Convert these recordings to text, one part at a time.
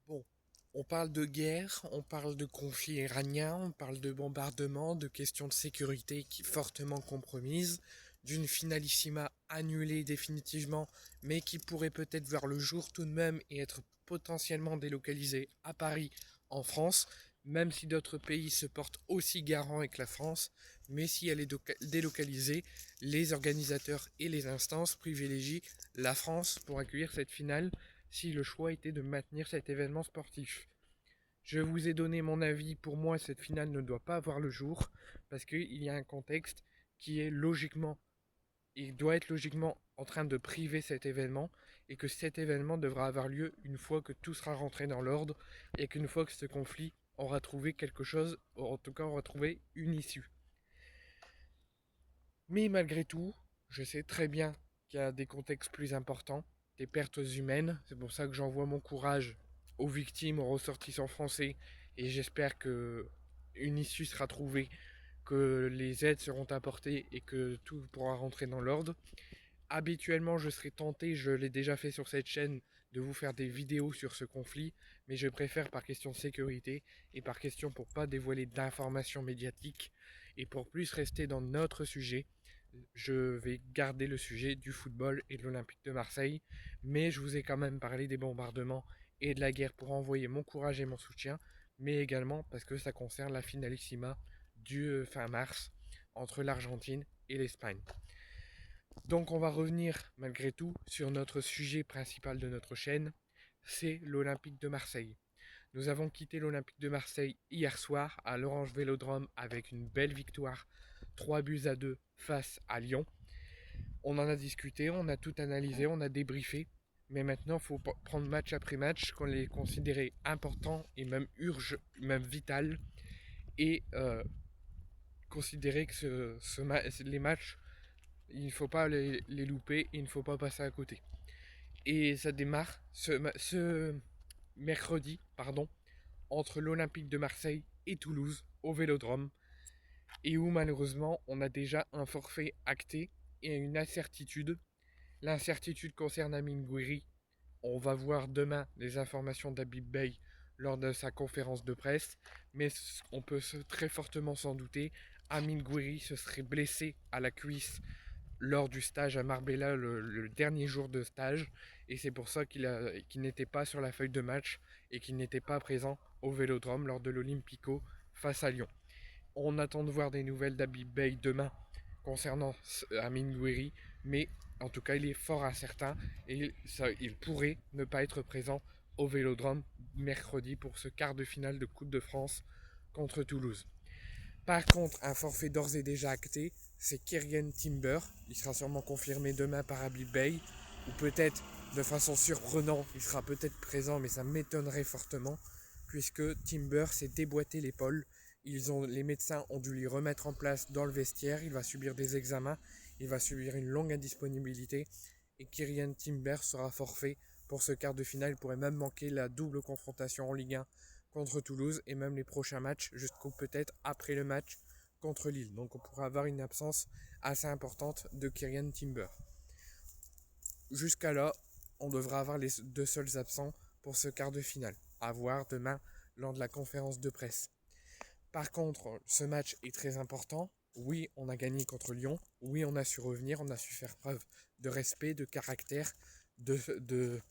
Bon, on parle de guerre, on parle de conflit iranien, on parle de bombardement, de questions de sécurité qui fortement compromises, d'une finalissima annulée définitivement, mais qui pourrait peut-être voir le jour tout de même et être potentiellement délocalisée à Paris, en France, même si d'autres pays se portent aussi garants avec la France, mais si elle est délocalisée, les organisateurs et les instances privilégient la France pour accueillir cette finale si le choix était de maintenir cet événement sportif. Je vous ai donné mon avis, pour moi cette finale ne doit pas avoir le jour, parce qu'il y a un contexte qui est logiquement, il doit être logiquement en train de priver cet événement, et que cet événement devra avoir lieu une fois que tout sera rentré dans l'ordre, et qu'une fois que ce conflit aura trouvé quelque chose, en tout cas aura trouvé une issue. Mais malgré tout, je sais très bien qu'il y a des contextes plus importants, des pertes humaines. C'est pour ça que j'envoie mon courage aux victimes, aux ressortissants français. Et j'espère que une issue sera trouvée, que les aides seront apportées et que tout pourra rentrer dans l'ordre. Habituellement, je serais tenté, je l'ai déjà fait sur cette chaîne, de vous faire des vidéos sur ce conflit, mais je préfère par question de sécurité et par question pour pas dévoiler d'informations médiatiques et pour plus rester dans notre sujet, je vais garder le sujet du football et de l'Olympique de Marseille, mais je vous ai quand même parlé des bombardements et de la guerre pour envoyer mon courage et mon soutien, mais également parce que ça concerne la finalissima du fin mars entre l'Argentine et l'Espagne. Donc on va revenir malgré tout sur notre sujet principal de notre chaîne, c'est l'Olympique de Marseille. Nous avons quitté l'Olympique de Marseille hier soir à l'Orange Vélodrome avec une belle victoire 3 buts à 2 face à Lyon. On en a discuté, on a tout analysé, on a débriefé, mais maintenant il faut prendre match après match qu'on les considérait importants et même même vital et considérer que les matchs, il ne faut pas les louper et il ne faut pas passer à côté. Et ça démarre ce mercredi, entre l'Olympique de Marseille et Toulouse au Vélodrome, et où malheureusement on a déjà un forfait acté et une incertitude. L'incertitude concerne Amine Gouiri. On va voir demain les informations d'Habib Bey lors de sa conférence de presse, mais on peut très fortement s'en douter. Amine Gouiri se serait blessé à la cuisse lors du stage à Marbella, le dernier jour de stage, et c'est pour ça qu'il n'était pas sur la feuille de match et qu'il n'était pas présent au Vélodrome lors de l'Olympico face à Lyon. On attend de voir des nouvelles d'Habib Bey demain concernant Amin Gouiri, mais en tout cas il est fort incertain et il pourrait ne pas être présent au Vélodrome mercredi pour ce quart de finale de Coupe de France contre Toulouse. Par contre, un forfait d'ores et déjà acté, c'est Kyrgian Timber. Il sera sûrement confirmé demain par Habib Bey. Ou peut-être, de façon surprenante, il sera peut-être présent, mais ça m'étonnerait fortement, puisque Timber s'est déboîté l'épaule. Les médecins ont dû lui remettre en place dans le vestiaire. Il va subir des examens. Il va subir une longue indisponibilité. Et Kyrgian Timber sera forfait pour ce quart de finale. Il pourrait même manquer la double confrontation en Ligue 1 contre Toulouse et même les prochains matchs jusqu'au peut-être après le match contre Lille. Donc on pourra avoir une absence assez importante de Kyrgian Timber. Jusqu'à là, on devra avoir les deux seuls absents pour ce quart de finale. À voir demain lors de la conférence de presse. Par contre, ce match est très important. Oui, on a gagné contre Lyon. Oui, on a su revenir. On a su faire preuve de respect, de caractère, de, de,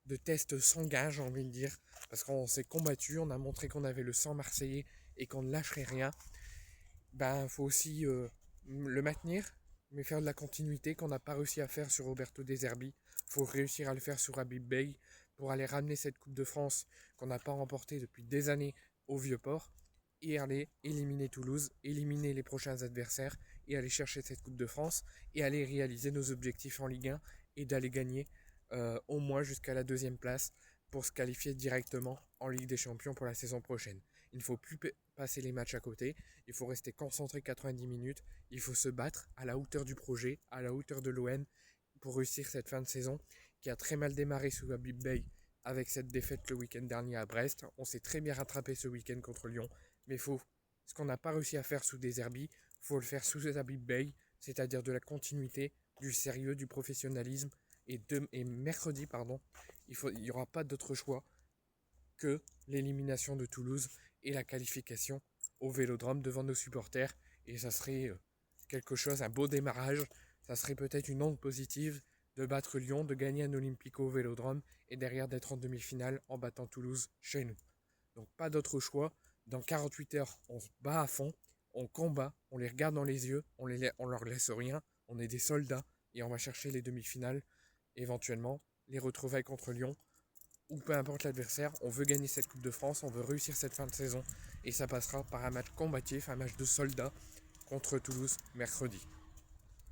de test sanguin, j'ai envie de dire. Parce qu'on s'est combattu, on a montré qu'on avait le sang marseillais et qu'on ne lâcherait rien. Ben, faut aussi le maintenir, mais faire de la continuité qu'on n'a pas réussi à faire sur Roberto De Zerbi. Faut réussir à le faire sur Habib Bey pour aller ramener cette Coupe de France qu'on n'a pas remportée depuis des années au Vieux-Port et aller éliminer Toulouse, éliminer les prochains adversaires et aller chercher cette Coupe de France et aller réaliser nos objectifs en Ligue 1 et d'aller gagner au moins jusqu'à la deuxième place pour se qualifier directement en Ligue des Champions pour la saison prochaine. Il ne faut plus passer les matchs à côté, il faut rester concentré 90 minutes, il faut se battre à la hauteur du projet, à la hauteur de l'OM pour réussir cette fin de saison qui a très mal démarré sous Habib Bey avec cette défaite le week-end dernier à Brest. On s'est très bien rattrapé ce week-end contre Lyon, mais faut ce qu'on n'a pas réussi à faire sous De Zerbi, faut le faire sous Habib Bey, c'est-à-dire de la continuité, du sérieux, du professionnalisme. Et mercredi, il n'y aura pas d'autre choix que l'élimination de Toulouse et la qualification au Vélodrome devant nos supporters. Et ça serait quelque chose, un beau démarrage. Ça serait peut-être une onde positive de battre Lyon, de gagner un Olympico au Vélodrome et derrière d'être en demi-finale en battant Toulouse chez nous. Donc pas d'autre choix. Dans 48 heures, on se bat à fond, on combat, on les regarde dans les yeux, on leur laisse rien, on est des soldats et on va chercher les demi-finales, éventuellement les retrouvailles contre Lyon ou peu importe l'adversaire. On veut gagner cette Coupe de France, on veut réussir cette fin de saison et ça passera par un match combatif, un match de soldats contre Toulouse mercredi.